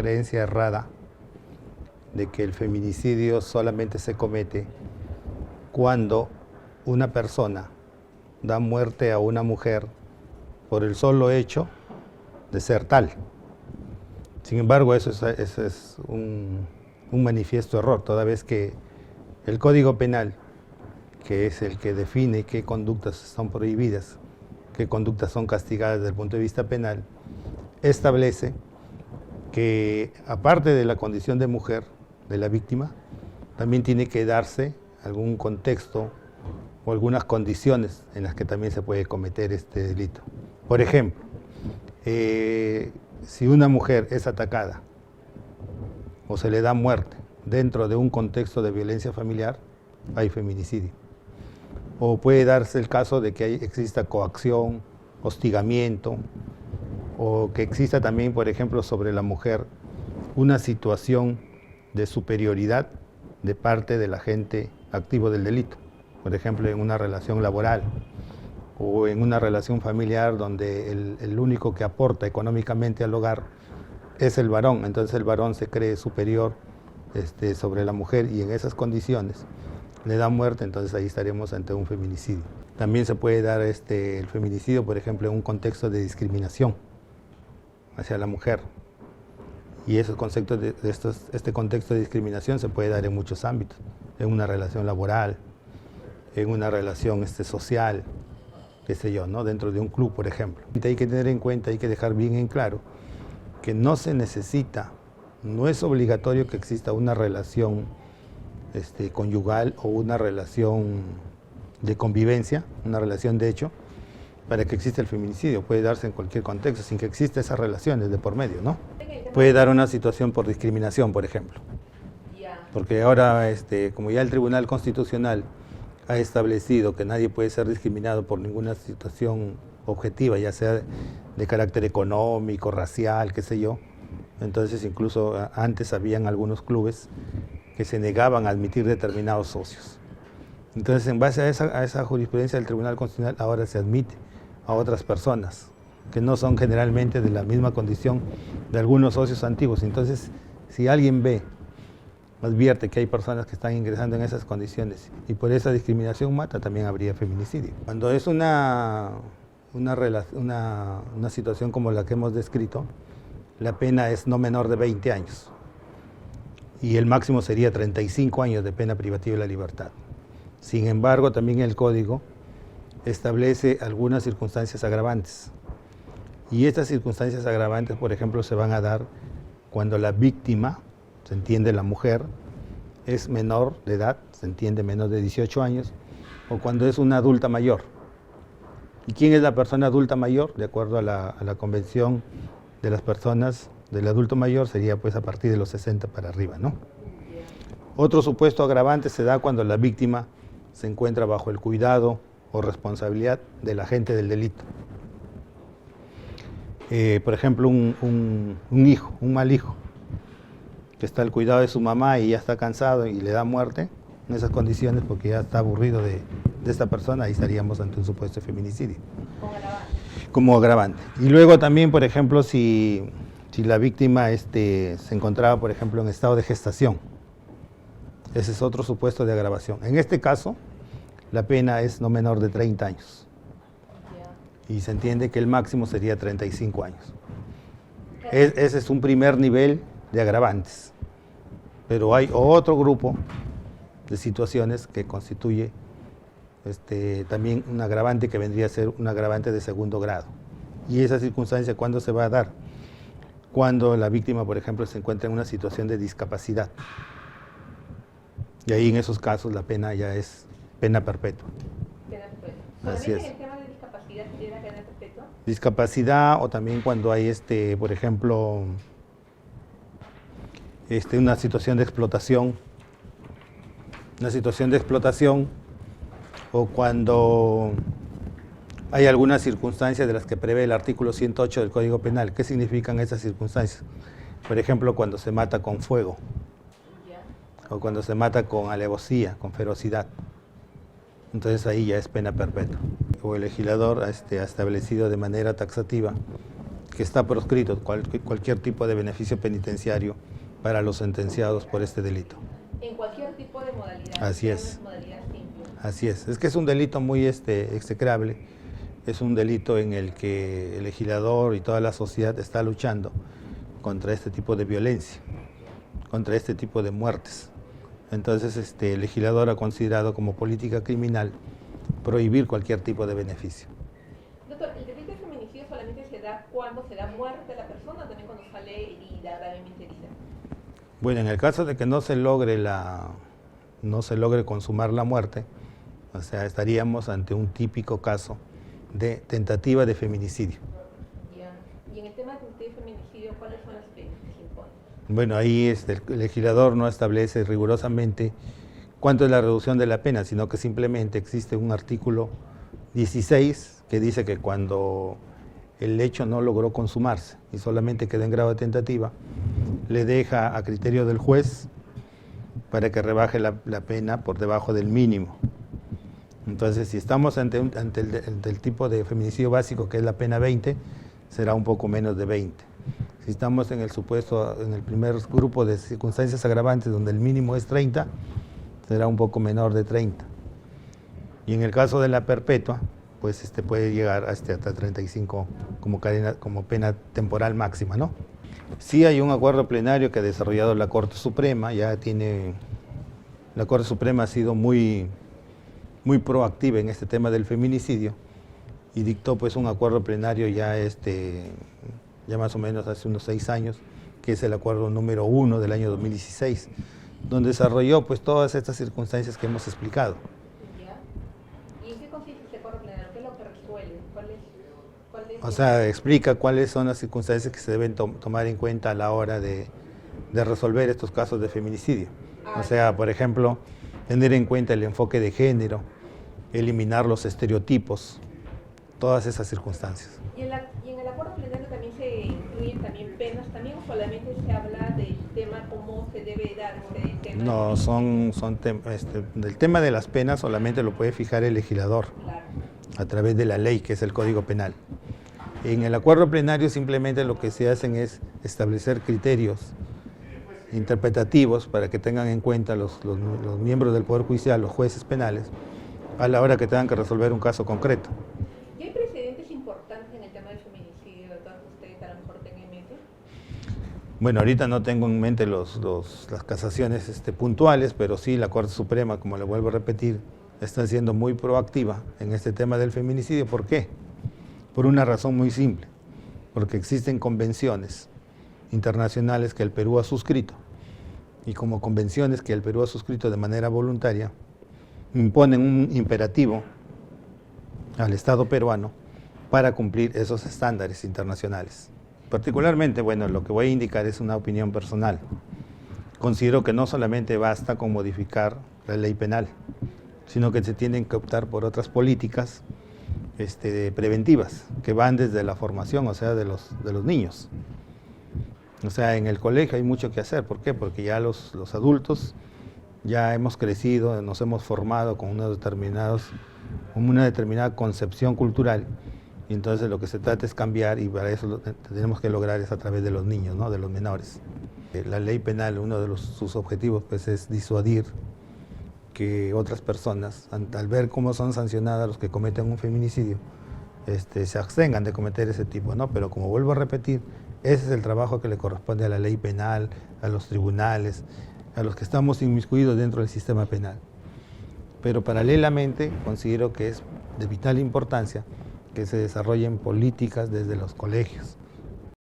creencia errada de que el feminicidio solamente se comete cuando una persona da muerte a una mujer por el solo hecho de ser tal. Sin embargo, eso es un manifiesto error, toda vez que el Código Penal, que es el que define qué conductas son prohibidas, qué conductas son castigadas desde el punto de vista penal, establece que aparte de la condición de mujer de la víctima, también tiene que darse algún contexto o algunas condiciones en las que también se puede cometer este delito. Por ejemplo, si una mujer es atacada o se le da muerte dentro de un contexto de violencia familiar, hay feminicidio. O puede darse el caso de que exista coacción, hostigamiento, o que exista también, por ejemplo, sobre la mujer una situación de superioridad de parte del agente activo del delito. Por ejemplo, en una relación laboral o en una relación familiar donde el único que aporta económicamente al hogar es el varón, entonces el varón se cree superior sobre la mujer y en esas condiciones le da muerte, entonces ahí estaremos ante un feminicidio. También se puede dar el feminicidio, por ejemplo, en un contexto de discriminación hacia la mujer. Y esos conceptos este contexto de discriminación se puede dar en muchos ámbitos, en una relación laboral, en una relación social, qué sé yo, ¿no? Dentro de un club, por ejemplo. Hay que tener en cuenta, hay que dejar bien en claro que no se necesita, no es obligatorio que exista una relación conyugal o una relación de convivencia, una relación de hecho, para que exista el feminicidio. Puede darse en cualquier contexto, sin que exista esas relaciones de por medio, ¿no? Puede dar una situación por discriminación, por ejemplo. Porque ahora, como ya el Tribunal Constitucional ha establecido que nadie puede ser discriminado por ninguna situación objetiva, ya sea de carácter económico, racial, qué sé yo. Entonces, incluso antes habían algunos clubes que se negaban a admitir determinados socios. Entonces, en base a esa jurisprudencia del Tribunal Constitucional, ahora se admite a otras personas que no son generalmente de la misma condición de algunos socios antiguos. Entonces, si alguien advierte que hay personas que están ingresando en esas condiciones y por esa discriminación mata, también habría feminicidio. Cuando es una situación como la que hemos descrito, la pena es no menor de 20 años y el máximo sería 35 años de pena privativa de la libertad. Sin embargo, también el Código establece algunas circunstancias agravantes. Y estas circunstancias agravantes, por ejemplo, se van a dar cuando la víctima, se entiende la mujer, es menor de edad, se entiende menos de 18 años, o cuando es una adulta mayor. ¿Y quién es la persona adulta mayor? De acuerdo a la Convención de las Personas del Adulto Mayor, sería pues a partir de los 60 para arriba, ¿no? Otro supuesto agravante se da cuando la víctima se encuentra bajo el cuidado o responsabilidad del agente del delito. Por ejemplo, un hijo, un mal hijo, que está al cuidado de su mamá y ya está cansado y le da muerte, en esas condiciones, porque ya está aburrido de esta persona, ahí estaríamos ante un supuesto feminicidio. Como agravante. Y luego también, por ejemplo, si la víctima se encontraba, por ejemplo, en estado de gestación, ese es otro supuesto de agravación. En este caso, la pena es no menor de 30 años. Y se entiende que el máximo sería 35 años. Ese es un primer nivel de agravantes. Pero hay otro grupo de situaciones que constituye también un agravante que vendría a ser un agravante de segundo grado. Y esa circunstancia, ¿cuándo se va a dar? Cuando la víctima, por ejemplo, se encuentra en una situación de discapacidad. Y ahí en esos casos la pena ya es pena perpetua. Pena perpetua. Así es. ¿En el tema de discapacidad tiene la pena perpetua? Discapacidad, o también cuando hay, por ejemplo, una situación de explotación. Una situación de explotación, o cuando hay algunas circunstancias de las que prevé el artículo 108 del Código Penal. ¿Qué significan esas circunstancias? Por ejemplo, cuando se mata con fuego, o cuando se mata con alevosía, con ferocidad. Entonces ahí ya es pena perpetua. O el legislador ha establecido de manera taxativa que está proscrito cualquier tipo de beneficio penitenciario para los sentenciados por este delito. En cualquier tipo de modalidad. Así es. Modalidad simple. Así es que es un delito muy execrable, es un delito en el que el legislador y toda la sociedad está luchando contra este tipo de violencia, contra este tipo de muertes. Entonces el legislador ha considerado como política criminal prohibir cualquier tipo de beneficio. Doctor, ¿el delito de feminicidio solamente se da cuando se da muerte a la persona o también cuando sale herida, gravemente herida? Bueno, en el caso de que no se logre consumar la muerte, o sea, estaríamos ante un típico caso de tentativa de feminicidio. Ya. Y en el tema de feminicidio, ¿cuáles son las penas que se imponen? Bueno, ahí el legislador no establece rigurosamente cuánto es la reducción de la pena, sino que simplemente existe un artículo 16 que dice que cuando el hecho no logró consumarse y solamente queda en grado de tentativa, le deja a criterio del juez para que rebaje la pena por debajo del mínimo. Entonces, si estamos ante el tipo de feminicidio básico, que es la pena 20, será un poco menos de 20. Si estamos en el supuesto, en el primer grupo de circunstancias agravantes, donde el mínimo es 30, será un poco menor de 30. Y en el caso de la perpetua, pues puede llegar hasta 35 como pena temporal máxima, ¿no? Sí hay un acuerdo plenario que ha desarrollado la Corte Suprema, la Corte Suprema ha sido muy proactiva en este tema del feminicidio y dictó pues un acuerdo plenario ya más o menos hace unos 6 años, que es el acuerdo número 1 del año 2016, donde desarrolló pues todas estas circunstancias que hemos explicado. ¿Ya? ¿Y en qué consiste este acuerdo plenario? ¿Qué es lo que resuelve? O sea, explica cuáles son las circunstancias que se deben tomar en cuenta a la hora de resolver estos casos de feminicidio. O sea, por ejemplo, tener en cuenta el enfoque de género, eliminar los estereotipos, todas esas circunstancias. ¿Y en el acuerdo plenario también se incluyen penas también o solamente se habla del tema cómo se debe dar este tema? No, del tema de las penas solamente lo puede fijar el legislador, claro, a través de la ley, que es el Código Penal. En el acuerdo plenario simplemente lo que se hacen es establecer criterios interpretativos para que tengan en cuenta los miembros del Poder Judicial, los jueces penales, a la hora que tengan que resolver un caso concreto. ¿Y hay precedentes importantes en el tema del feminicidio, doctor, que usted a lo mejor tenga en mente? Bueno, ahorita no tengo en mente las casaciones puntuales, pero sí la Corte Suprema, como le vuelvo a repetir, está siendo muy proactiva en este tema del feminicidio. ¿Por qué? Por una razón muy simple, porque existen convenciones internacionales que el Perú ha suscrito, y como convenciones que el Perú ha suscrito de manera voluntaria, imponen un imperativo al Estado peruano para cumplir esos estándares internacionales. Particularmente, bueno, lo que voy a indicar es una opinión personal. Considero que no solamente basta con modificar la ley penal, sino que se tienen que optar por otras políticas preventivas, que van desde la formación, o sea, de los niños. O sea, en el colegio hay mucho que hacer. ¿Por qué? Porque ya los adultos ya hemos crecido, nos hemos formado con una determinada concepción cultural, y entonces lo que se trata es cambiar, y para eso lo que tenemos que lograr es a través de los niños, ¿no? De los menores. La ley penal, uno de sus objetivos pues, es disuadir que otras personas, al ver cómo son sancionadas los que cometen un feminicidio, se abstengan de cometer ese tipo, ¿no? Pero como vuelvo a repetir, ese es el trabajo que le corresponde a la ley penal, a los tribunales, a los que estamos inmiscuidos dentro del sistema penal. Pero paralelamente considero que es de vital importancia que se desarrollen políticas desde los colegios,